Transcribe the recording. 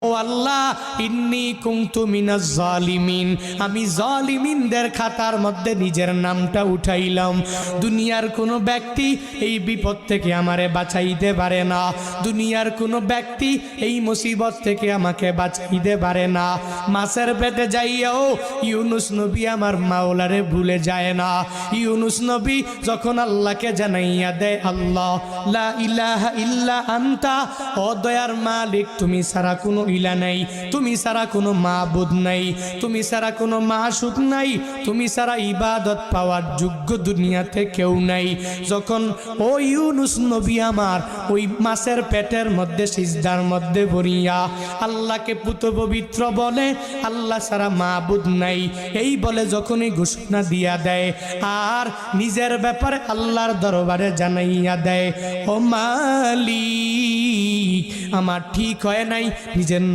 ও আল্লাহ, ইন্নী কুনতু মিনাজ জালিমিন, আমি জালিমিনদের খাতার মধ্যে নিজের নামটা উঠাইলাম। দুনিয়ার কোনো ব্যক্তি এই বিপদ থেকে আমারে বাঁচাইতে পারে না, দুনিয়ার কোনো ব্যক্তি এই মুসিবত থেকে আমাকে বাঁচাইতে পারে না। মাছের পেটে যাইয়াও ইউনুস নবী আমার মাওলারে ভুলে যায় না। ইউনুস নবী যখন আল্লাহকে জানাইয়া দেয়, আল্লাহ লা ইলাহা ইল্লা আনতা, ও দয়ার মালিক তুমি ছাড়া কোনো ইলা নাই, তুমি ছাড়া কোনো মাবুদ নাই, তুমি ছাড়া কোনো মাসুক নাই, তুমি ছাড়া ইবাদত পাওয়ার যোগ্য দুনিয়াতে কেউ নাই। যখন ও ইউনুস নবী আমার ওই মাছের পেটের মধ্যে সিজদার মধ্যে পড়িয়া আল্লাহকে পুত পবিত্র বলে, আল্লাহ ছাড়া মাবুদ নাই এই বলে যখনই ঘোষণা দিয়া দেয় আর নিজের ব্যাপারে আল্লাহর দরবারে জানাইয়া দেয়, ও মালিক আমার ঠিক হয় নাই, নিজের